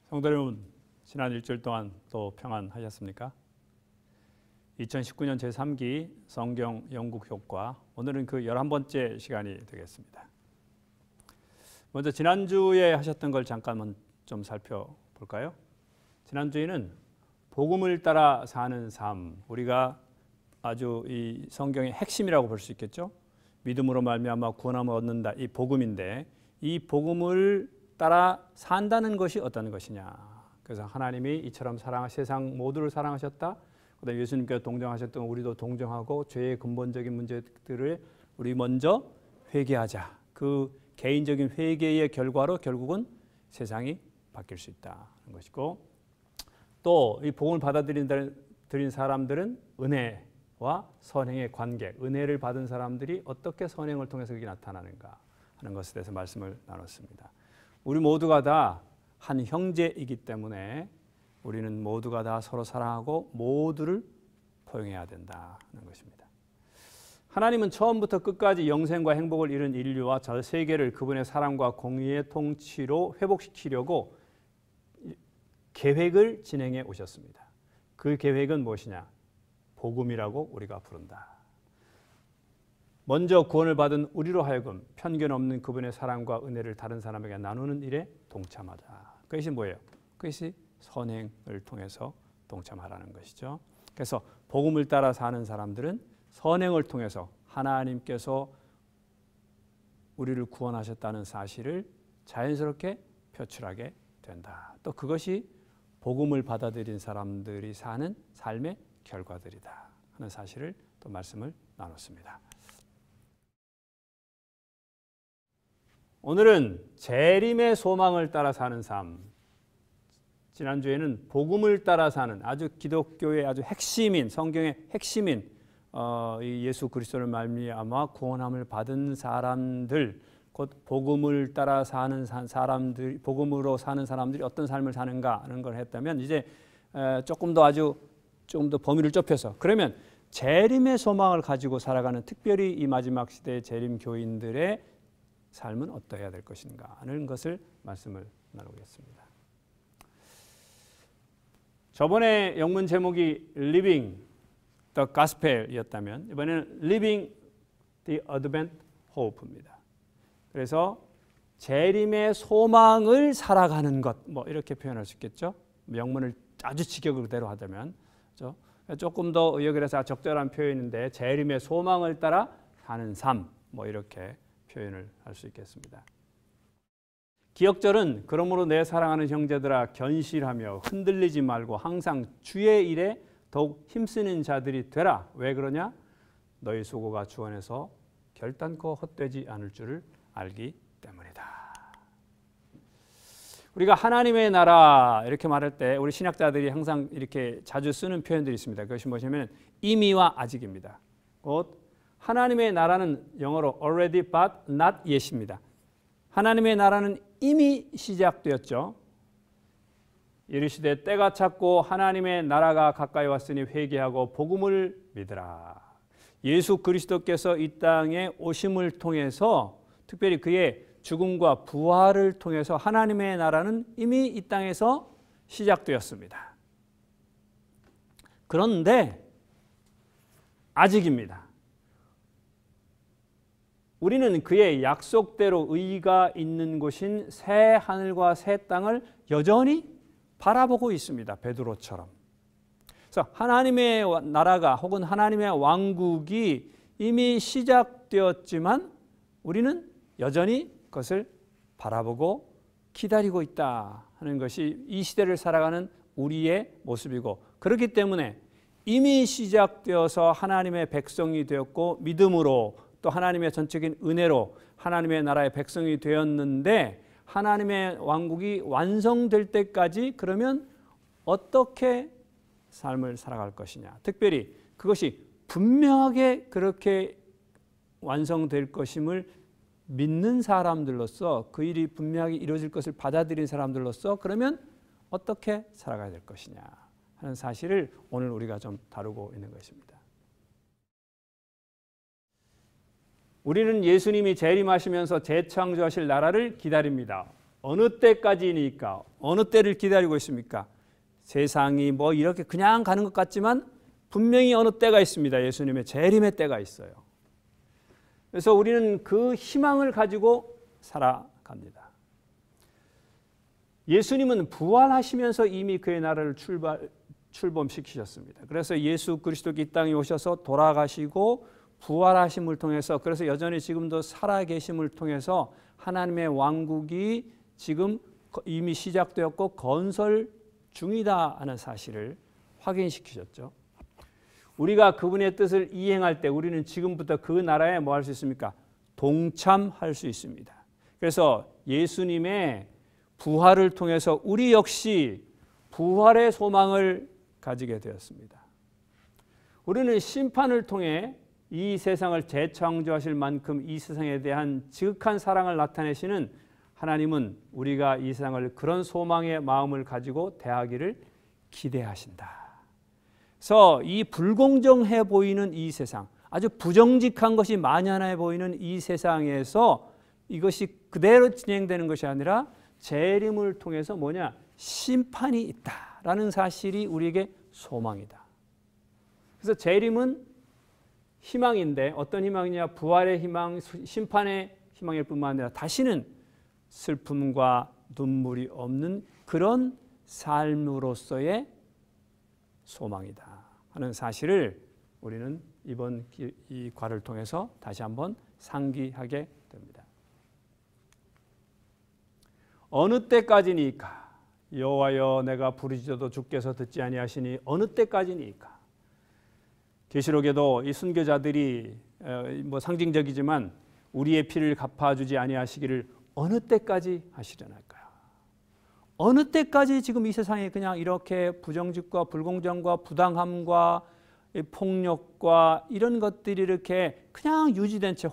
성도 여러분, 지난 일주일 동안 또 평안하셨습니까? 2019년 제3기 성경 연구 효과, 오늘은 그 11번째 시간이 되겠습니다. 먼저 지난주에 하셨던 걸 잠깐만 좀 살펴볼까요? 지난주에는 복음을 따라 사는 삶, 우리가 아주 이 성경의 핵심이라고 볼 수 있겠죠? 믿음으로 말미암아 구원함을 얻는다, 이 복음인데 이 복음을 따라 산다는 것이 어떤 것이냐. 그래서 하나님이 이처럼 세상 모두를 사랑하셨다. 그다음에 예수님께서 동정하셨던 우리도 동정하고 죄의 근본적인 문제들을 우리 먼저 회개하자. 그 개인적인 회개의 결과로 결국은 세상이 바뀔 수 있다는 것이고, 또 이 복음을 받아들인 사람들은 은혜와 선행의 관계, 은혜를 받은 사람들이 어떻게 선행을 통해서 그게 나타나는가 하는 것에 대해서 말씀을 나눴습니다. 우리 모두가 다 한 형제이기 때문에 우리는 모두가 다 서로 사랑하고 모두를 포용해야 된다는 것입니다. 하나님은 처음부터 끝까지 영생과 행복을 잃은 인류와 전 세계를 그분의 사랑과 공의의 통치로 회복시키려고 계획을 진행해 오셨습니다. 그 계획은 무엇이냐? 복음이라고 우리가 부른다. 먼저 구원을 받은 우리로 하여금 편견 없는 그분의 사랑과 은혜를 다른 사람에게 나누는 일에 동참하자. 그것이 뭐예요? 그것이 선행을 통해서 동참하라는 것이죠. 그래서 복음을 따라 사는 사람들은 선행을 통해서 하나님께서 우리를 구원하셨다는 사실을 자연스럽게 표출하게 된다. 또 그것이 복음을 받아들인 사람들이 사는 삶의 결과들이다 하는 사실을 또 말씀을 나눴습니다. 오늘은 재림의 소망을 따라 사는 삶. 지난주에는 복음을 따라 사는 아주 기독교의 아주 핵심인, 성경의 핵심인 이 예수 그리스도를 말미암아 구원함을 받은 사람들, 곧 복음을 따라 사는 사람들, 복음으로 사는 사람들이 어떤 삶을 사는가 하는 걸 했다면, 이제 조금 더 범위를 좁혀서, 그러면 재림의 소망을 가지고 살아가는, 특별히 이 마지막 시대의 재림 교인들의 삶은 어떠해야 될 것인가 하는 것을 말씀을 나누겠습니다. 저번에 영문 제목이 Living the Gospel이었다면 이번에는 Living the Advent Hope입니다. 그래서 재림의 소망을 살아가는 것, 뭐 이렇게 표현할 수 있겠죠. 영문을 아주 직역으로 하자면, 그렇죠? 조금 더 의역을 해서 적절한 표현인데 재림의 소망을 따라 사는 삶, 뭐 이렇게 표현을 할 수 있겠습니다. 기억절은 그러므로 내 사랑하는 형제들아 견실하며 흔들리지 말고 항상 주의 일에 더욱 힘쓰는 자들이 되라. 왜 그러냐? 너희 수고가 주 안에서 결단코 헛되지 않을 줄을 알기 때문이다. 우리가 하나님의 나라 이렇게 말할 때 우리 신학자들이 항상 이렇게 자주 쓰는 표현들이 있습니다. 그것이 뭐냐면 이미와 아직입니다. 곧 하나님의 나라는 영어로 already but not yet입니다. 하나님의 나라는 이미 시작되었죠. 이르시되 때가 찼고 하나님의 나라가 가까이 왔으니 회개하고 복음을 믿으라. 예수 그리스도께서 이 땅에 오심을 통해서, 특별히 그의 죽음과 부활을 통해서 하나님의 나라는 이미 이 땅에서 시작되었습니다. 그런데 아직입니다. 우리는 그의 약속대로 의가 있는 곳인 새 하늘과 새 땅을 여전히 바라보고 있습니다. 베드로처럼. 그래서 하나님의 나라가 혹은 하나님의 왕국이 이미 시작되었지만 우리는 여전히 그것을 바라보고 기다리고 있다 하는 것이 이 시대를 살아가는 우리의 모습이고, 그렇기 때문에 이미 시작되어서 하나님의 백성이 되었고 믿음으로 또 하나님의 전적인 은혜로 하나님의 나라의 백성이 되었는데, 하나님의 왕국이 완성될 때까지 그러면 어떻게 삶을 살아갈 것이냐. 특별히 그것이 분명하게 그렇게 완성될 것임을 믿는 사람들로서, 그 일이 분명하게 이루어질 것을 받아들인 사람들로서 그러면 어떻게 살아가야 될 것이냐 하는 사실을 오늘 우리가 좀 다루고 있는 것입니다. 우리는 예수님이 재림하시면서 재창조하실 나라를 기다립니다. 어느 때까지니까 어느 때를 기다리고 있습니까? 세상이 뭐 이렇게 그냥 가는 것 같지만 분명히 어느 때가 있습니다. 예수님의 재림의 때가 있어요. 그래서 우리는 그 희망을 가지고 살아갑니다. 예수님은 부활하시면서 이미 그의 나라를 출범시키셨습니다. 그래서 예수 그리스도가 이 땅에 오셔서 돌아가시고 부활하심을 통해서, 그래서 여전히 지금도 살아계심을 통해서 하나님의 왕국이 지금 이미 시작되었고 건설 중이다 하는 사실을 확인시키셨죠. 우리가 그분의 뜻을 이행할 때 우리는 지금부터 그 나라에 뭐 할 수 있습니까? 동참할 수 있습니다. 그래서 예수님의 부활을 통해서 우리 역시 부활의 소망을 가지게 되었습니다. 우리는 심판을 통해 이 세상을 재창조하실 만큼 이 세상에 대한 지극한 사랑을 나타내시는 하나님은 우리가 이 세상을 그런 소망의 마음을 가지고 대하기를 기대하신다. 그래서 이 불공정해 보이는 이 세상, 아주 부정직한 것이 만연해 보이는 이 세상에서 이것이 그대로 진행되는 것이 아니라 재림을 통해서 뭐냐? 심판이 있다라는 사실이 우리에게 소망이다. 그래서 재림은 희망인데 어떤 희망이냐? 부활의 희망, 심판의 희망일 뿐만 아니라 다시는 슬픔과 눈물이 없는 그런 삶으로서의 소망이다 하는 사실을 우리는 이번 이 과를 통해서 다시 한번 상기하게 됩니다. 어느 때까지니까 여호와여 내가 부르짖어도 주께서 듣지 아니하시니 어느 때까지니까. 계시록에도 이 순교자들이 뭐 상징적이지만 우리의 피를 갚아주지 아니하시기를 어느 때까지 하시려날까요? 어느 때까지 지금 이 세상에 그냥 이렇게 부정직과 불공정과 부당함과 폭력과 이런 것들이 이렇게 그냥 유지된 채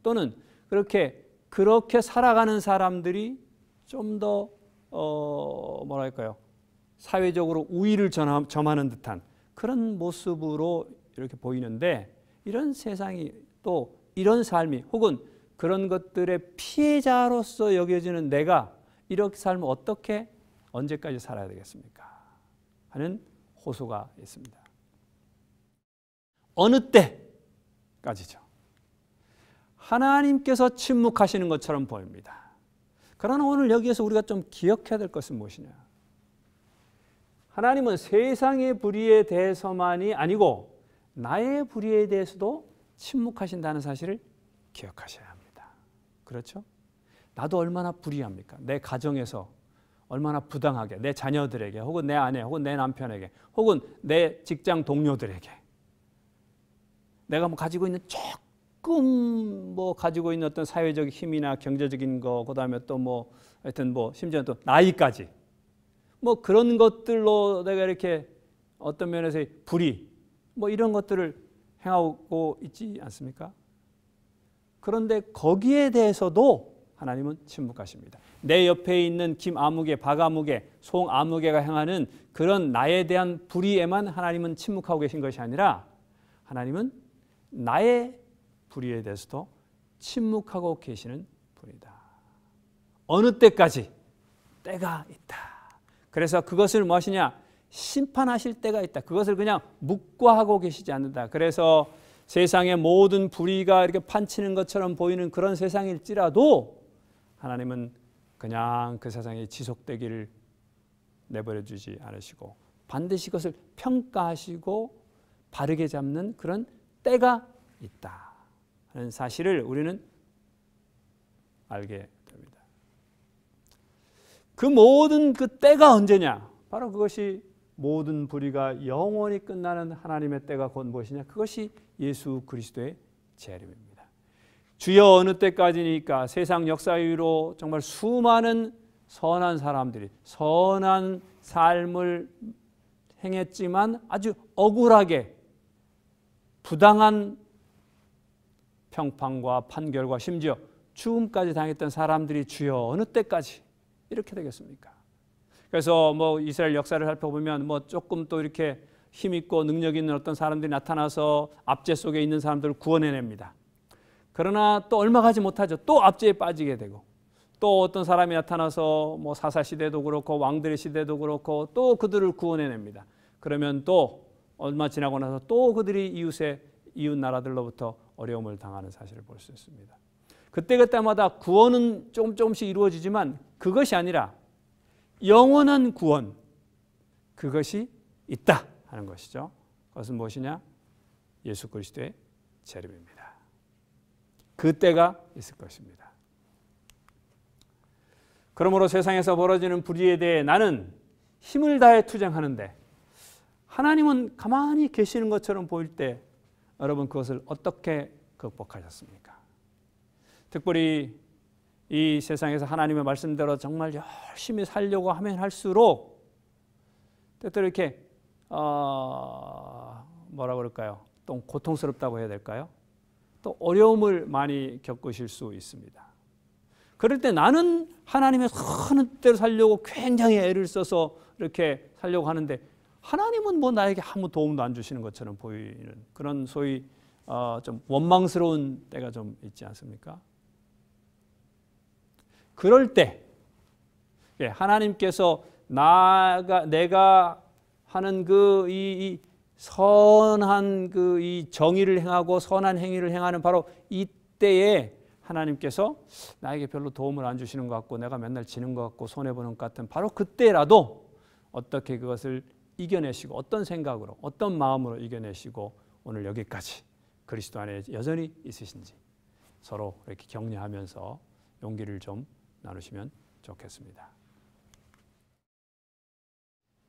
또는 그렇게 살아가는 사람들이 좀 더 뭐랄까요? 사회적으로 우위를 점하는 듯한 그런 모습으로 이렇게 보이는데, 이런 세상이 또 이런 삶이 혹은 그런 것들의 피해자로서 여겨지는 내가 이렇게 살면 어떻게 언제까지 살아야 되겠습니까? 하는 호소가 있습니다. 어느 때까지죠. 하나님께서 침묵하시는 것처럼 보입니다. 그러나 오늘 여기에서 우리가 좀 기억해야 될 것은 무엇이냐? 하나님은 세상의 불의에 대해서만이 아니고 나의 불의에 대해서도 침묵하신다는 사실을 기억하셔야 합니다. 그렇죠? 나도 얼마나 불의합니까? 내 가정에서 얼마나 부당하게, 내 자녀들에게 혹은 내 아내 혹은 내 남편에게 혹은 내 직장 동료들에게 내가 뭐 가지고 있는 조금 뭐 가지고 있는 어떤 사회적 힘이나 경제적인 거, 그다음에 또 뭐 하여튼 뭐 심지어 또 나이까지 뭐 그런 것들로 내가 이렇게 어떤 면에서의 불의 뭐 이런 것들을 행하고 있지 않습니까? 그런데 거기에 대해서도 하나님은 침묵하십니다. 내 옆에 있는 김아무개, 박아무개, 송아무개가 행하는 그런 나에 대한 불의에만 하나님은 침묵하고 계신 것이 아니라 하나님은 나의 불의에 대해서도 침묵하고 계시는 분이다. 어느 때까지? 때가 있다. 그래서 그것을 무엇이냐? 심판하실 때가 있다. 그것을 그냥 묵과하고 계시지 않는다. 그래서 세상의 모든 불의가 이렇게 판치는 것처럼 보이는 그런 세상일지라도 하나님은 그냥 그 세상이 지속되기를 내버려 두지 않으시고 반드시 그것을 평가하시고 바르게 잡는 그런 때가 있다 하는 사실을 우리는 알게 됩니다. 그 모든 그 때가 언제냐? 바로 그것이 모든 불의가 영원히 끝나는 하나님의 때가 곧 무엇이냐? 그것이 예수 그리스도의 재림입니다. 주여 어느 때까지니까 세상 역사 위로 정말 수많은 선한 사람들이 선한 삶을 행했지만 아주 억울하게 부당한 평판과 판결과 심지어 죽음까지 당했던 사람들이 주여 어느 때까지 이렇게 되겠습니까? 그래서 뭐 이스라엘 역사를 살펴보면 뭐 조금 또 이렇게 힘 있고 능력 있는 어떤 사람들이 나타나서 압제 속에 있는 사람들을 구원해냅니다. 그러나 또 얼마 가지 못하죠. 또 압제에 빠지게 되고 또 어떤 사람이 나타나서 뭐 사사 시대도 그렇고 왕들의 시대도 그렇고 또 그들을 구원해냅니다. 그러면 또 얼마 지나고 나서 또 그들이 이웃 나라들로부터 어려움을 당하는 사실을 볼 수 있습니다. 그때마다 구원은 조금씩 이루어지지만 그것이 아니라 영원한 구원, 그것이 있다 하는 것이죠. 그것은 무엇이냐? 예수 그리스도의 재림입니다. 그때가 있을 것입니다. 그러므로 세상에서 벌어지는 불의에 대해 나는 힘을 다해 투쟁하는데 하나님은 가만히 계시는 것처럼 보일 때 여러분 그것을 어떻게 극복하셨습니까? 특별히 이 세상에서 하나님의 말씀대로 정말 열심히 살려고 하면 할수록 때때로 이렇게 뭐라 그럴까요? 또 고통스럽다고 해야 될까요? 또 어려움을 많이 겪으실 수 있습니다. 그럴 때 나는 하나님의 하는 대로 살려고 굉장히 애를 써서 이렇게 살려고 하는데 하나님은 뭐 나에게 아무 도움도 안 주시는 것처럼 보이는 그런 소위 좀 원망스러운 때가 좀 있지 않습니까? 그럴 때 하나님께서 내가 하는 이 선한 이 정의를 행하고 선한 행위를 행하는 바로 이때에 하나님께서 나에게 별로 도움을 안 주시는 것 같고 내가 맨날 지는 것 같고 손해보는 것 같은 바로 그때라도 어떻게 그것을 이겨내시고 어떤 생각으로 어떤 마음으로 이겨내시고 오늘 여기까지 그리스도 안에 여전히 있으신지 서로 이렇게 격려하면서 용기를 좀 나누시면 좋겠습니다.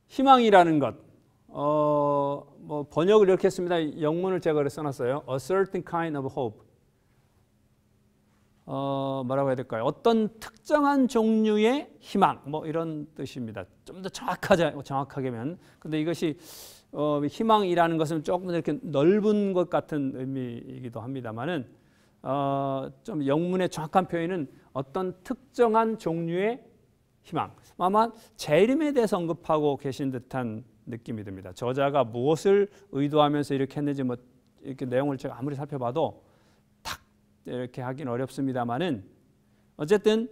희망이라는 것, 뭐 번역을 이렇게 했습니다. 영문을 제가 써놨어요. A certain kind of hope. 뭐라고 해야 될까요? 어떤 특정한 종류의 희망, 뭐 이런 뜻입니다. 좀 더 정확하게면. 근데 이것이 희망이라는 것은 조금 이렇게 넓은 것 같은 의미이기도 합니다만은 좀 영문의 정확한 표현은 어떤 특정한 종류의 희망. 아마 재림에 대해서 언급하고 계신 듯한 느낌이 듭니다. 저자가 무엇을 의도하면서 이렇게 했는지 뭐 이렇게 내용을 제가 아무리 살펴봐도 탁 이렇게 하긴 어렵습니다만은 어쨌든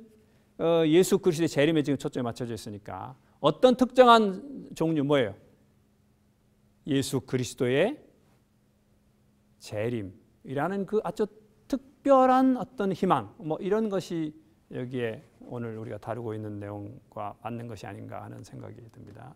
예수 그리스도의 재림에 지금 초점이 맞춰져 있으니까 어떤 특정한 종류 뭐예요? 예수 그리스도의 재림이라는 그 아주 특별한 어떤 희망 뭐 이런 것이 여기에 오늘 우리가 다루고 있는 내용과 맞는 것이 아닌가 하는 생각이 듭니다.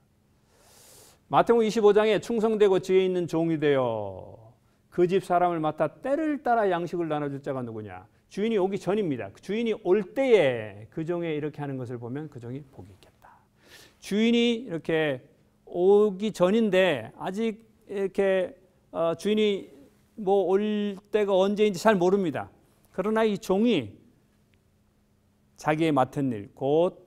마태복음 25장에 충성되고 지혜 있는 종이 되어 그 집 사람을 맡아 때를 따라 양식을 나눠줄 자가 누구냐? 주인이 오기 전입니다. 주인이 올 때에 그 종에 이렇게 하는 것을 보면 그 종이 복이 있겠다. 주인이 이렇게 오기 전인데 아직 이렇게 주인이 뭐 올 때가 언제인지 잘 모릅니다. 그러나 이 종이 자기의 맡은 일, 곧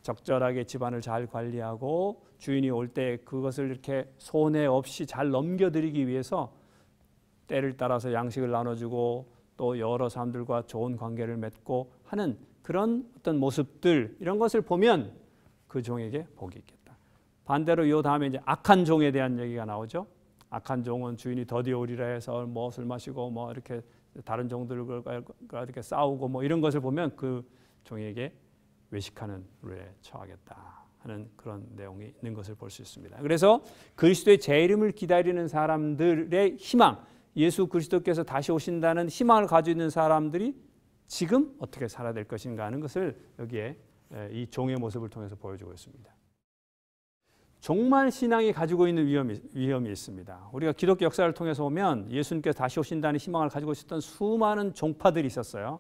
적절하게 집안을 잘 관리하고 주인이 올 때 그것을 이렇게 손해 없이 잘 넘겨드리기 위해서 때를 따라서 양식을 나눠주고 또 여러 사람들과 좋은 관계를 맺고 하는 그런 어떤 모습들 이런 것을 보면 그 종에게 복이 있겠다. 반대로 이 다음에 이제 악한 종에 대한 얘기가 나오죠. 악한 종은 주인이 더디 오리라 해서 뭐 술 마시고 뭐 이렇게 다른 종들과 이렇게 싸우고 뭐 이런 것을 보면 그 종에게 외식하는 룰에 처하겠다 하는 그런 내용이 있는 것을 볼 수 있습니다. 그래서 그리스도의 재림을 기다리는 사람들의 희망, 예수 그리스도께서 다시 오신다는 희망을 가지고 있는 사람들이 지금 어떻게 살아야 될 것인가 하는 것을 여기에 이 종의 모습을 통해서 보여주고 있습니다. 종말 신앙이 가지고 있는 위험이 있습니다. 우리가 기독교 역사를 통해서 보면 예수님께서 다시 오신다는 희망을 가지고 있었던 수많은 종파들이 있었어요.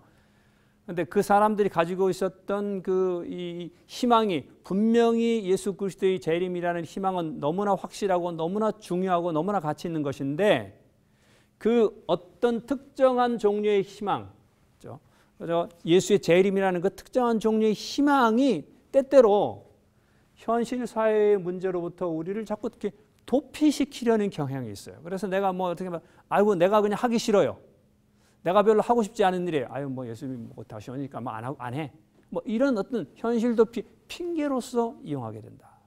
그런데 그 사람들이 가지고 있었던 이 희망이 분명히 예수 그리스도의 재림이라는 희망은 너무나 확실하고 너무나 중요하고 너무나 가치 있는 것인데 그 어떤 특정한 종류의 희망, 그래서 예수의 재림이라는 그 특정한 종류의 희망이 때때로 현실 사회의 문제로부터 우리를 자꾸 이렇게 도피시키려는 경향이 있어요. 그래서 내가 뭐 어떻게 보면 아이고 내가 그냥 하기 싫어요. 내가 별로 하고 싶지 않은 일이에요. 아유 뭐 예수님이 뭐 다시 오니까 뭐 안 해. 뭐 이런 어떤 현실 도피 핑계로서 이용하게 된다.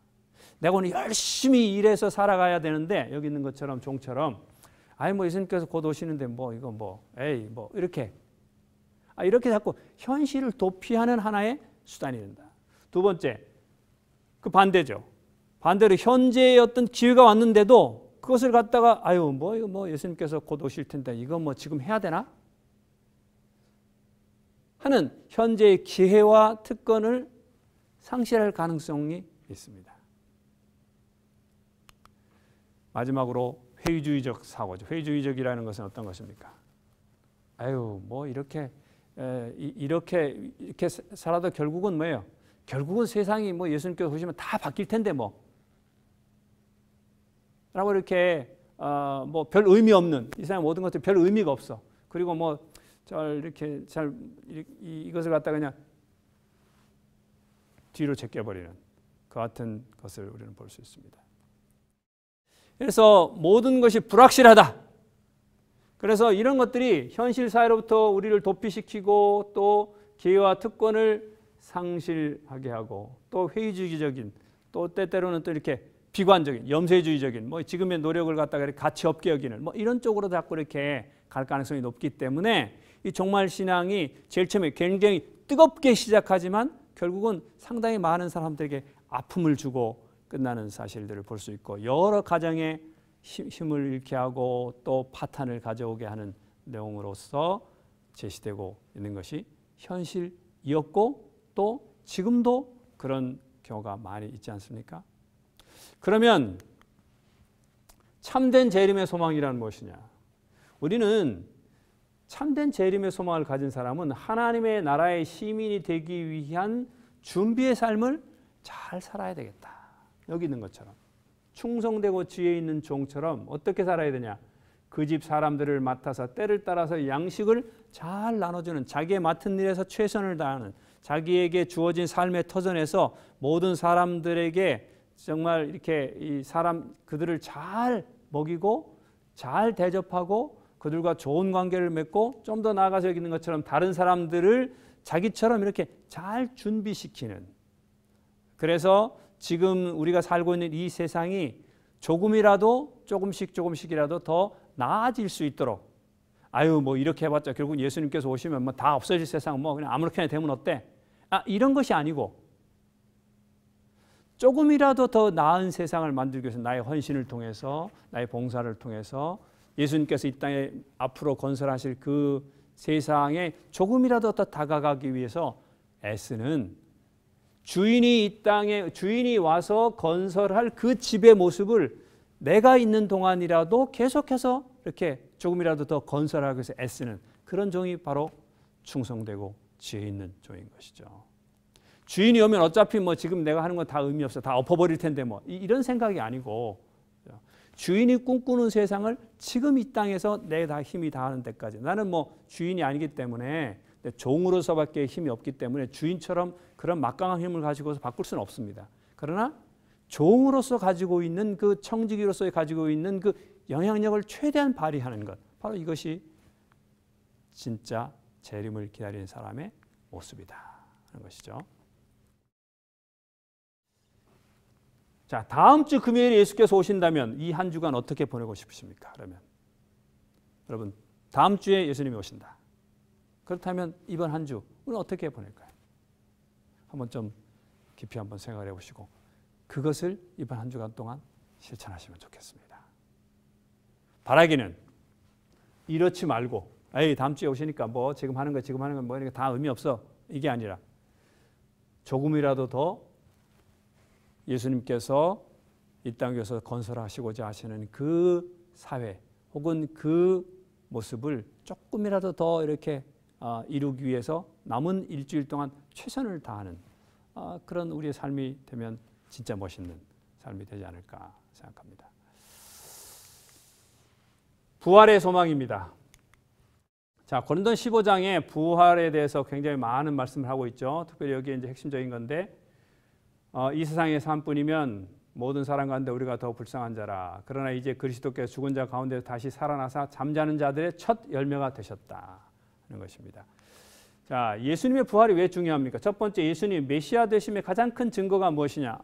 내가 오늘 열심히 일해서 살아가야 되는데 여기 있는 것처럼 종처럼 아이 뭐 예수님께서 곧 오시는데 뭐 이거 뭐 에이 뭐 이렇게 이렇게 자꾸 현실을 도피하는 하나의 수단이 된다. 두 번째, 그 반대죠. 반대로 현재의 어떤 기회가 왔는데도 그것을 갖다가 이거 뭐 예수님께서 곧 오실 텐데 이거 뭐 지금 해야 되나? 하는 현재의 기회와 특권을 상실할 가능성이 있습니다. 마지막으로 회의주의적 사고죠. 회의주의적이라는 것은 어떤 것입니까? 뭐 이렇게 살아도 결국은 뭐예요? 결국은 세상이 뭐 예수님께서 오시면 다 바뀔 텐데 뭐. 라고 이렇게 뭐 별 의미 없는 이 세상 모든 것들이 별 의미가 없어. 그리고 뭐 이것을 갖다 그냥 뒤로 제껴버리는 그 같은 것을 우리는 볼 수 있습니다. 그래서 모든 것이 불확실하다. 그래서 이런 것들이 현실 사회로부터 우리를 도피시키고 또 기회와 특권을 상실하게 하고 또 회의주의적인 또 때때로는 또 이렇게 비관적인 염세주의적인 뭐 지금의 노력을 갖다가 가치 없게 여기는 뭐 이런 쪽으로 자꾸 이렇게 갈 가능성이 높기 때문에 이 종말 신앙이 제일 처음에 굉장히 뜨겁게 시작하지만 결국은 상당히 많은 사람들에게 아픔을 주고 끝나는 사실들을 볼 수 있고 여러 가정에 힘을 잃게 하고 또 파탄을 가져오게 하는 내용으로서 제시되고 있는 것이 현실이었고 또 지금도 그런 경우가 많이 있지 않습니까? 그러면 참된 재림의 소망이란 무엇이냐? 우리는 참된 재림의 소망을 가진 사람은 하나님의 나라의 시민이 되기 위한 준비의 삶을 잘 살아야 되겠다. 여기 있는 것처럼 충성되고 지혜 있는 종처럼 어떻게 살아야 되냐? 그 집 사람들을 맡아서 때를 따라서 양식을 잘 나눠주는 자기의 맡은 일에서 최선을 다하는 자기에게 주어진 삶의 터전에서 모든 사람들에게 정말 이렇게 그들을 잘 먹이고 잘 대접하고 그들과 좋은 관계를 맺고 좀 더 나아가서 여기 있는 것처럼 다른 사람들을 자기처럼 이렇게 잘 준비시키는 그래서 지금 우리가 살고 있는 이 세상이 조금씩이라도 더 나아질 수 있도록 뭐 이렇게 해봤자 결국 예수님께서 오시면 뭐 다 없어질 세상 뭐 그냥 아무렇게나 되면 어때? 이런 것이 아니고 조금이라도 더 나은 세상을 만들기 위해서 나의 헌신을 통해서 나의 봉사를 통해서 예수님께서 이 땅에 앞으로 건설하실 그 세상에 조금이라도 더 다가가기 위해서 애쓰는 주인이 와서 건설할 그 집의 모습을 내가 있는 동안이라도 계속해서 이렇게 조금이라도 더 건설하기 위해서 애쓰는 그런 종이 바로 충성되고 지혜 있는 종인 것이죠. 주인이 오면 어차피 뭐 지금 내가 하는 건 다 의미 없어. 다 엎어버릴 텐데 뭐 이런 생각이 아니고 주인이 꿈꾸는 세상을 지금 이 땅에서 내 다 힘이 다하는 데까지 나는 뭐 주인이 아니기 때문에 종으로서밖에 힘이 없기 때문에 주인처럼 그런 막강한 힘을 가지고서 바꿀 수는 없습니다. 그러나 종으로서 가지고 있는 그 청지기로서 가지고 있는 그 영향력을 최대한 발휘하는 것 바로 이것이 진짜 재림을 기다리는 사람의 모습이다 하는 것이죠. 자, 다음 주 금요일에 예수께서 오신다면 이 한 주간 어떻게 보내고 싶으십니까? 그러면 여러분 다음 주에 예수님이 오신다. 그렇다면 이번 한 주 우리는 어떻게 보낼까요? 한번 좀 깊이 한번 생각해 보시고 그것을 이번 한 주간 동안 실천하시면 좋겠습니다. 바라기는 이렇지 말고 다음 주에 오시니까 뭐 지금 하는 거 뭐 이런 거 다 의미 없어. 이게 아니라 조금이라도 더 예수님께서 이 땅에서 건설하시고자 하시는 그 사회 혹은 그 모습을 조금이라도 더 이렇게 이루기 위해서 남은 일주일 동안 최선을 다하는 그런 우리의 삶이 되면 진짜 멋있는 삶이 되지 않을까 생각합니다. 부활의 소망입니다. 자, 고린도 15장에 부활에 대해서 굉장히 많은 말씀을 하고 있죠. 특별히 여기에 이제 핵심적인 건데 이 세상의 삶뿐이면 모든 사람 가운데 우리가 더 불쌍한 자라. 그러나 이제 그리스도께서 죽은 자 가운데 다시 살아나사 잠자는 자들의 첫 열매가 되셨다 하는 것입니다. 자, 예수님의 부활이 왜 중요합니까? 첫 번째, 예수님 메시아 되심의 가장 큰 증거가 무엇이냐?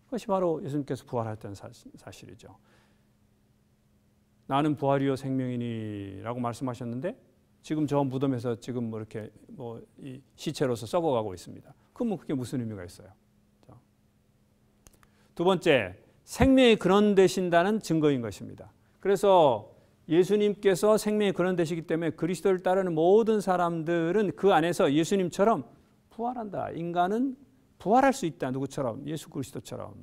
그것이 바로 예수님께서 부활하셨다는 사실이죠. 나는 부활이요 생명이니 라고 말씀하셨는데 지금 저 무덤에서 지금 뭐 이렇게 뭐 이 시체로서 썩어가고 있습니다. 그럼 뭐 그게 무슨 의미가 있어요? 두 번째, 생명이 근원되신다는 증거인 것입니다. 그래서 예수님께서 생명이 근원되시기 때문에 그리스도를 따르는 모든 사람들은 그 안에서 예수님처럼 부활한다. 인간은 부활할 수 있다. 누구처럼? 예수 그리스도처럼.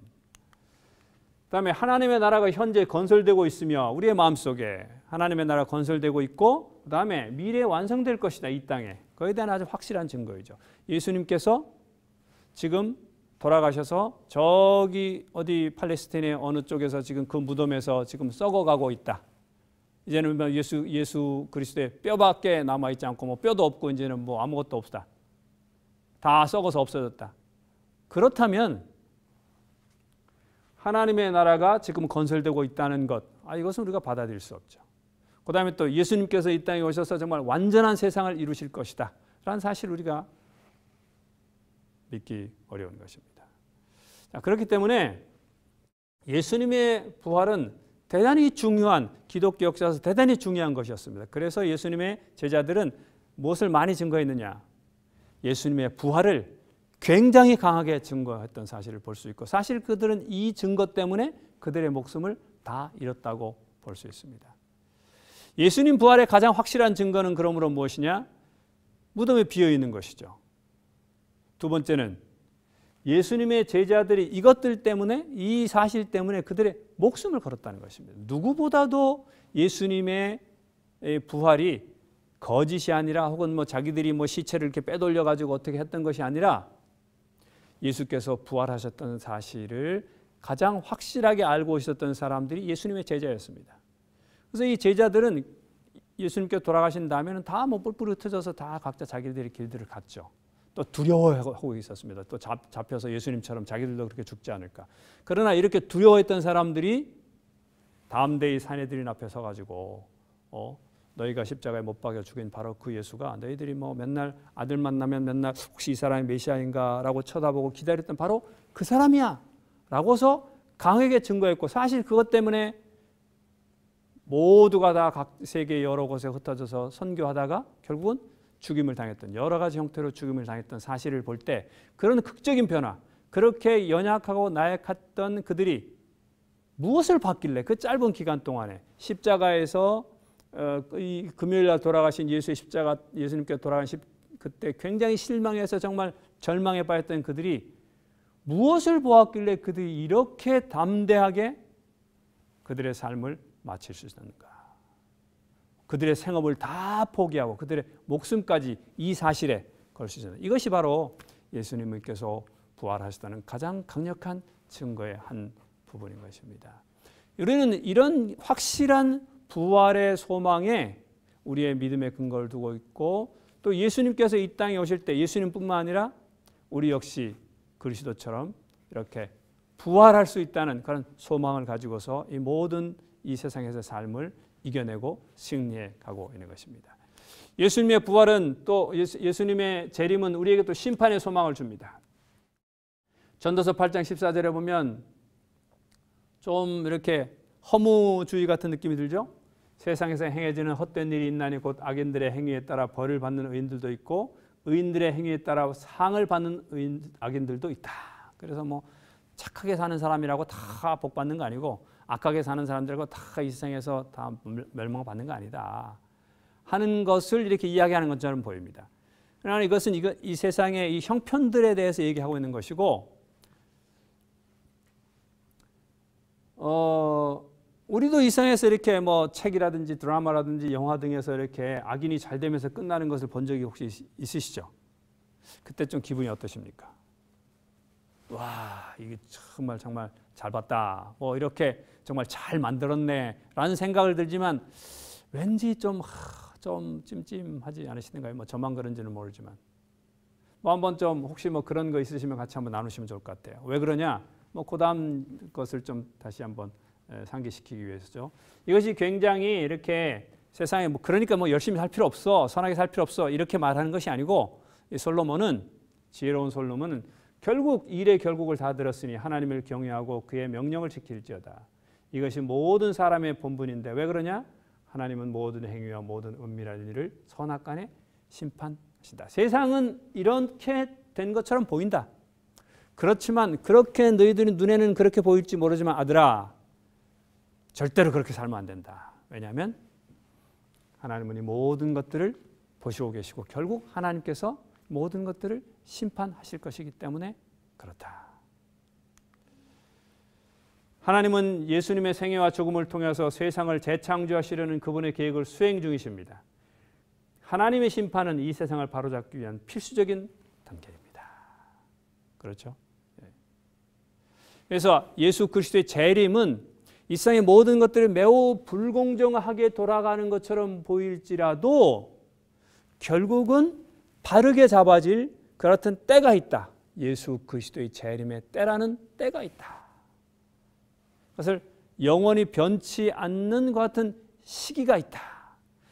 그다음에 하나님의 나라가 현재 건설되고 있으며 우리의 마음속에 하나님의 나라가 건설되고 있고 그다음에 미래에 완성될 것이다. 이 땅에. 그에 대한 아주 확실한 증거이죠. 예수님께서 지금 돌아가셔서 저기 어디 팔레스타인의 어느 쪽에서 지금 그 무덤에서 지금 썩어가고 있다. 이제는 예수 그리스도의 뼈밖에 남아있지 않고 뭐 뼈도 없고 이제는 뭐 아무것도 없다. 다 썩어서 없어졌다. 그렇다면 하나님의 나라가 지금 건설되고 있다는 것, 이것은 우리가 받아들일 수 없죠. 그 다음에 또 예수님께서 이 땅에 오셔서 정말 완전한 세상을 이루실 것이다 라는 사실 우리가 믿기 어려운 것입니다. 자, 그렇기 때문에 예수님의 부활은 대단히 중요한, 기독교 역사에서 대단히 중요한 것이었습니다. 그래서 예수님의 제자들은 무엇을 많이 증거했느냐? 예수님의 부활을 굉장히 강하게 증거했던 사실을 볼 수 있고, 사실 그들은 이 증거 때문에 그들의 목숨을 다 잃었다고 볼 수 있습니다. 예수님 부활의 가장 확실한 증거는 그러므로 무엇이냐? 무덤에 비어 있는 것이죠. 두 번째는 예수님의 제자들이 이것들 때문에, 이 사실 때문에 그들의 목숨을 걸었다는 것입니다. 누구보다도 예수님의 부활이 거짓이 아니라 혹은 뭐 자기들이 뭐 시체를 이렇게 빼돌려 가지고 어떻게 했던 것이 아니라 예수께서 부활하셨던 사실을 가장 확실하게 알고 있었던 사람들이 예수님의 제자였습니다. 그래서 이 제자들은 예수님께 돌아가신 다음에는 다 뭐 뿔뿔이 흩어져서 다 각자 자기들의 길들을 갔죠. 또 두려워하고 있었습니다. 또 잡혀서 예수님처럼 자기들도 그렇게 죽지 않을까. 그러나 이렇게 두려워했던 사람들이 다음 데이 사내들인 앞에 서가지고 너희가 십자가에 못 박여 죽인 바로 그 예수가 너희들이 뭐 맨날 아들 만나면 맨날 혹시 이 사람이 메시아인가라고 쳐다보고 기다렸던 바로 그 사람이야 라고서 강하게 증거했고, 사실 그것 때문에 모두가 다 각 세계 여러 곳에 흩어져서 선교하다가 결국은 죽임을 당했던, 여러 가지 형태로 죽임을 당했던 사실을 볼 때 그런 극적인 변화, 그렇게 연약하고 나약했던 그들이 무엇을 봤길래 그 짧은 기간 동안에 십자가에서 이 금요일날 돌아가신 예수의 십자가, 예수님께 돌아가신 그때 굉장히 실망해서 정말 절망에 빠졌던 그들이 무엇을 보았길래 그들이 이렇게 담대하게 그들의 삶을 마칠 수 있었는가? 그들의 생업을 다 포기하고 그들의 목숨까지 이 사실에 걸 수 있었는가? 이것이 바로 예수님께서 부활하셨다는 가장 강력한 증거의 한 부분인 것입니다. 우리는 이런 확실한 부활의 소망에 우리의 믿음의 근거를 두고 있고, 또 예수님께서 이 땅에 오실 때 예수님뿐만 아니라 우리 역시 그리스도처럼 이렇게 부활할 수 있다는 그런 소망을 가지고서 이 모든 이 세상에서 삶을 이겨내고 승리해 가고 있는 것입니다. 예수님의 부활은 또 예수님의 재림은 우리에게 또 심판의 소망을 줍니다. 전도서 8장 14절에 보면 좀 이렇게 허무주의 같은 느낌이 들죠? 세상에서 행해지는 헛된 일이 있나니 곧 악인들의 행위에 따라 벌을 받는 의인들도 있고 의인들의 행위에 따라 상을 받는 악인들도 있다. 그래서 뭐 착하게 사는 사람이라고 다 복 받는 거 아니고 악하게 사는 사람들과 다 이 세상에서 다 멸망받는 거 아니다 하는 것을 이렇게 이야기하는 것처럼 보입니다. 그러나 이것은 이 세상의 이 형편들에 대해서 얘기하고 있는 것이고, 우리도 이 세상에서 이렇게 뭐 책이라든지 드라마라든지 영화 등에서 이렇게 악인이 잘 되면서 끝나는 것을 본 적이 혹시 있으시죠? 그때 좀 기분이 어떠십니까? 와, 이게 정말 잘 봤다. 뭐 이렇게 정말 잘 만들었네 라는 생각을 들지만 왠지 좀 찜찜하지 않으시는가요? 뭐 저만 그런지는 모르지만 뭐 한번 좀 혹시 뭐 그런 거 있으시면 같이 한번 나누시면 좋을 것 같아요. 왜 그러냐? 뭐 그다음 것을 좀 다시 한번 상기시키기 위해서죠. 이것이 굉장히 이렇게 세상에 뭐 그러니까 뭐 열심히 살 필요 없어, 선하게 살 필요 없어 이렇게 말하는 것이 아니고, 이 솔로몬은, 지혜로운 솔로몬은 결국 일의 결국을 다 들었으니 하나님을 경외하고 그의 명령을 지킬지어다. 이것이 모든 사람의 본분인데 왜 그러냐? 하나님은 모든 행위와 모든 은밀한 일을 선악간에 심판하신다. 세상은 이렇게 된 것처럼 보인다. 그렇지만 그렇게 너희들의 눈에는 그렇게 보일지 모르지만 아들아, 절대로 그렇게 살면 안 된다. 왜냐하면 하나님은 이 모든 것들을 보시고 계시고 결국 하나님께서 모든 것들을 심판하실 것이기 때문에 그렇다. 하나님은 예수님의 생애와 죽음을 통해서 세상을 재창조하시려는 그분의 계획을 수행 중이십니다. 하나님의 심판은 이 세상을 바로잡기 위한 필수적인 단계입니다. 그렇죠? 그래서 예수 그리스도의 재림은 이 세상의 모든 것들이 매우 불공정하게 돌아가는 것처럼 보일지라도 결국은 바르게 잡아질 그렇던 때가 있다. 예수 그리스도의 재림의 때라는 때가 있다. 그것을 영원히 변치 않는 것 같은 시기가 있다.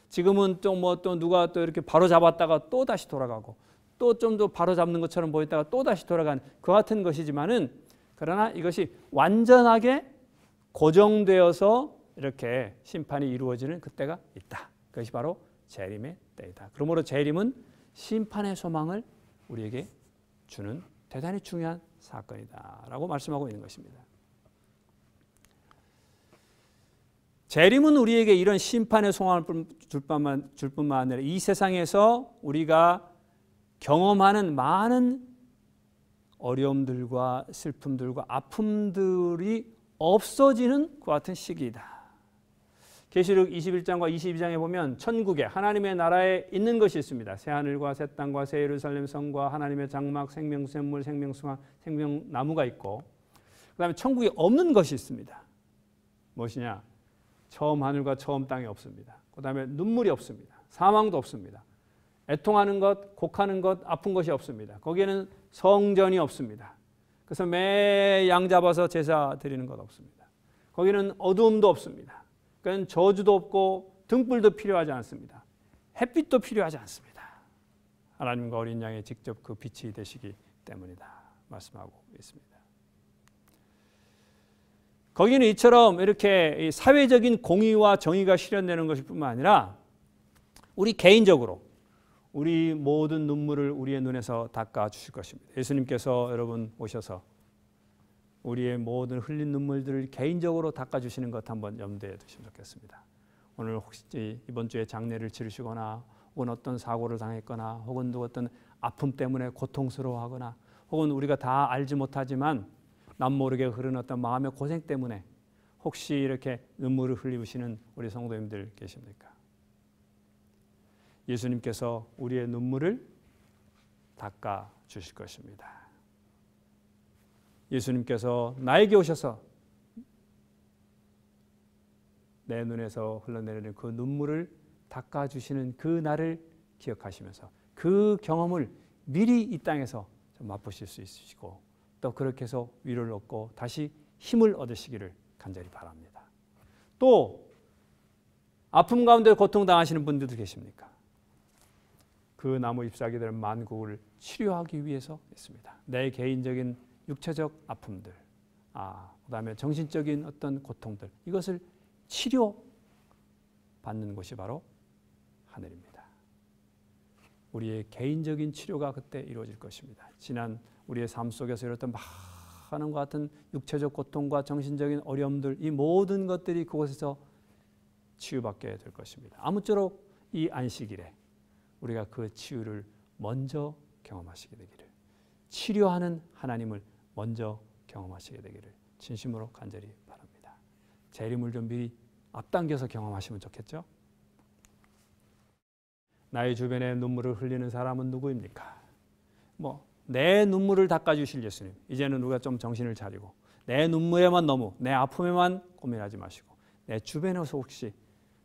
지금은 또 누가 또 이렇게 바로 잡았다가 또 다시 돌아가고 또 좀 더 바로 잡는 것처럼 보였다가 또 다시 돌아가는 그 같은 것이지만은 그러나 이것이 완전하게 고정되어서 이렇게 심판이 이루어지는 그때가 있다. 그것이 바로 재림의 때이다. 그러므로 재림은 심판의 소망을 우리에게 주는 대단히 중요한 사건이다라고 말씀하고 있는 것입니다. 재림은 우리에게 이런 심판의 소망을 줄 뿐만 아니라 이 세상에서 우리가 경험하는 많은 어려움들과 슬픔들과 아픔들이 없어지는 그 같은 시기이다. 계시록 21장과 22장에 보면 천국에 하나님의 나라에 있는 것이 있습니다. 새 하늘과 새 땅과 새 예루살렘 성과 하나님의 장막, 생명샘물, 생명수화, 생명나무가 있고 그 다음에 천국에 없는 것이 있습니다. 무엇이냐? 처음 하늘과 처음 땅이 없습니다. 그 다음에 눈물이 없습니다. 사망도 없습니다. 애통하는 것, 곡하는 것, 아픈 것이 없습니다. 거기에는 성전이 없습니다. 그래서 매 양 잡아서 제사 드리는 것 없습니다. 거기는 어두움도 없습니다. 그러니까 저주도 없고 등불도 필요하지 않습니다. 햇빛도 필요하지 않습니다. 하나님과 어린 양의 직접 그 빛이 되시기 때문이다 말씀하고 있습니다. 거기는 이처럼 이렇게 사회적인 공의와 정의가 실현되는 것일 뿐만 아니라 우리 개인적으로 우리 모든 눈물을 우리의 눈에서 닦아 주실 것입니다. 예수님께서 여러분 오셔서 우리의 모든 흘린 눈물들을 개인적으로 닦아 주시는 것 한번 염두에 두시면 좋겠습니다. 오늘 혹시 이번 주에 장례를 치르시거나 혹은 어떤 사고를 당했거나 혹은 어떤 아픔 때문에 고통스러워하거나 혹은 우리가 다 알지 못하지만 남 모르게 흐르는 어떤 마음의 고생 때문에 혹시 이렇게 눈물을 흘리시는 우리 성도님들 계십니까? 예수님께서 우리의 눈물을 닦아 주실 것입니다. 예수님께서 나에게 오셔서 내 눈에서 흘러내리는 그 눈물을 닦아 주시는 그 날을 기억하시면서 그 경험을 미리 이 땅에서 좀 맛보실 수 있으시고 또 그렇게 해서 위로를 얻고 다시 힘을 얻으시기를 간절히 바랍니다. 또 아픔 가운데 고통당하시는 분들도 계십니까? 그 나무 잎사귀들 만국을 치료하기 위해서 있습니다. 내 개인적인 육체적 아픔들, 그다음에 정신적인 어떤 고통들, 이것을 치료받는 곳이 바로 하늘입니다. 우리의 개인적인 치료가 그때 이루어질 것입니다. 지난 우리의 삶 속에서 이렇던 많은 것 같은 육체적 고통과 정신적인 어려움들, 이 모든 것들이 그곳에서 치유받게 될 것입니다. 아무쪼록 이 안식일에 우리가 그 치유를 먼저 경험하시게 되기를, 치료하는 하나님을 먼저 경험하시게 되기를 진심으로 간절히 바랍니다. 재림을 좀 미리 앞당겨서 경험하시면 좋겠죠? 나의 주변에 눈물을 흘리는 사람은 누구입니까? 내 눈물을 닦아주실 예수님. 이제는 우리가 좀 정신을 차리고 내 눈물에만 너무 내 아픔에만 고민하지 마시고 내 주변에서 혹시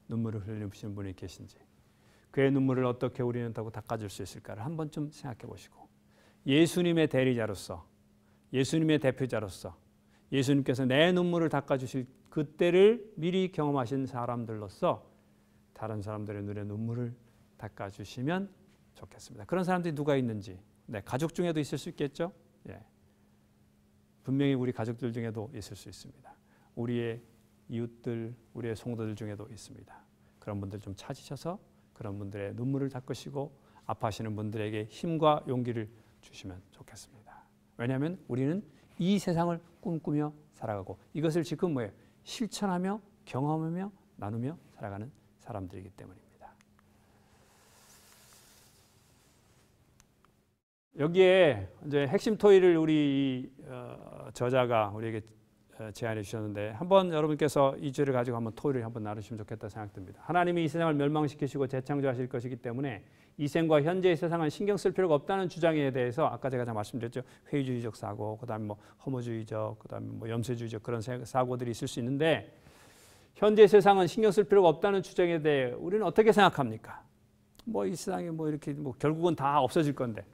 눈물을 흘리시는 분이 계신지 그의 눈물을 어떻게 우리는 더 닦아줄 수 있을까를 한번 좀 생각해 보시고 예수님의 대리자로서 예수님의 대표자로서 예수님께서 내 눈물을 닦아주실 그때를 미리 경험하신 사람들로서 다른 사람들의 눈에 눈물을 닦아주시면 좋겠습니다. 그런 사람들이 누가 있는지 가족 중에도 있을 수 있겠죠. 분명히 우리 가족들 중에도 있을 수 있습니다. 우리의 이웃들, 우리의 성도들 중에도 있습니다. 그런 분들 좀 찾으셔서 그런 분들의 눈물을 닦으시고 아파하시는 분들에게 힘과 용기를 주시면 좋겠습니다. 왜냐하면 우리는 이 세상을 꿈꾸며 살아가고 이것을 지금 뭐예요? 실천하며 경험하며 나누며 살아가는 사람들이기 때문입니다. 여기에 이제 핵심 토의를 우리 저자가 우리에게 제안해 주셨는데 한번 여러분께서 이 주를 가지고 한번 토의를 한번 나누시면 좋겠다 생각됩니다. 하나님이 이 세상을 멸망시키시고 재창조하실 것이기 때문에 이 생과 현재의 세상은 신경 쓸 필요가 없다는 주장에 대해서 아까 제가 말씀드렸죠. 회의주의적 사고, 그다음에 뭐 허무주의적, 그다음에 뭐 염세주의적 그런 사고들이 있을 수 있는데 현재 세상은 신경 쓸 필요가 없다는 주장에 대해 우리는 어떻게 생각합니까? 뭐 이 세상이 뭐 이렇게 뭐 결국은 다 없어질 건데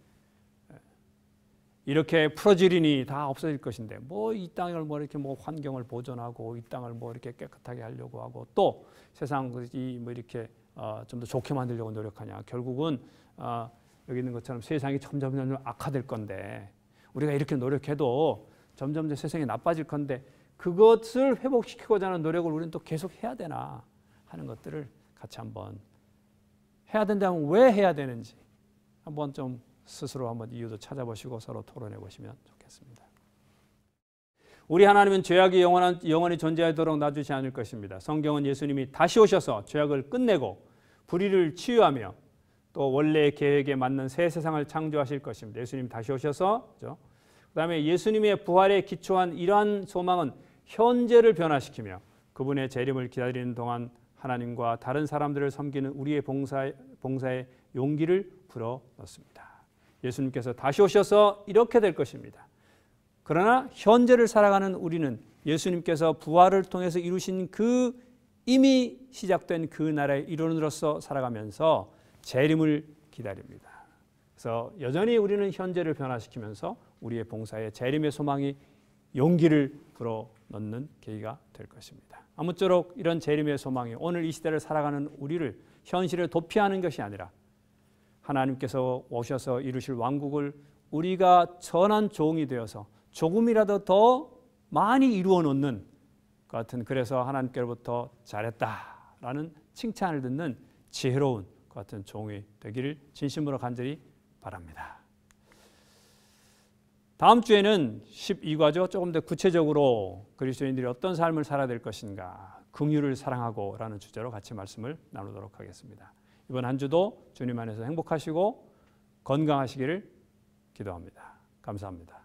이렇게 풀어지리니 다 없어질 것인데 뭐 이 땅을 뭐 이렇게 뭐 환경을 보존하고 이 땅을 뭐 이렇게 깨끗하게 하려고 하고 또 세상이 뭐 이렇게 좀 더 좋게 만들려고 노력하냐. 결국은 여기 있는 것처럼 세상이 점점 악화될 건데 우리가 이렇게 노력해도 점점 세상이 나빠질 건데 그것을 회복시키고자 하는 노력을 우리는 또 계속 해야 되나 하는 것들을 같이 한번 해야 된다면 왜 해야 되는지 한번 좀 스스로 한번 이유도 찾아보시고 서로 토론해 보시면 좋겠습니다. 우리 하나님은 죄악이 영원히 존재하도록 놔주지 않을 것입니다. 성경은 예수님이 다시 오셔서 죄악을 끝내고 불의를 치유하며 또 원래의 계획에 맞는 새 세상을 창조하실 것입니다. 예수님이 다시 오셔서 그렇죠? 그다음에 예수님의 부활에 기초한 이러한 소망은 현재를 변화시키며 그분의 재림을 기다리는 동안 하나님과 다른 사람들을 섬기는 우리의 봉사에 용기를 불어넣습니다. 예수님께서 다시 오셔서 이렇게 될 것입니다. 그러나 현재를 살아가는 우리는 예수님께서 부활을 통해서 이루신 그 이미 시작된 그 나라의 일원으로서 살아가면서 재림을 기다립니다. 그래서 여전히 우리는 현재를 변화시키면서 우리의 봉사에 재림의 소망이 용기를 불어넣는 계기가 될 것입니다. 아무쪼록 이런 재림의 소망이 오늘 이 시대를 살아가는 우리를 현실에 도피하는 것이 아니라 하나님께서 오셔서 이루실 왕국을 우리가 전한 종이 되어서 조금이라도 더 많이 이루어 놓는 것 같은 그래서 하나님께로부터 잘했다라는 칭찬을 듣는 지혜로운 것 같은 종이 되기를 진심으로 간절히 바랍니다. 다음 주에는 12과죠. 조금 더 구체적으로 그리스도인들이 어떤 삶을 살아야 될 것인가 긍휼을 사랑하고 라는 주제로 같이 말씀을 나누도록 하겠습니다. 이번 한 주도 주님 안에서 행복하시고 건강하시기를 기도합니다. 감사합니다.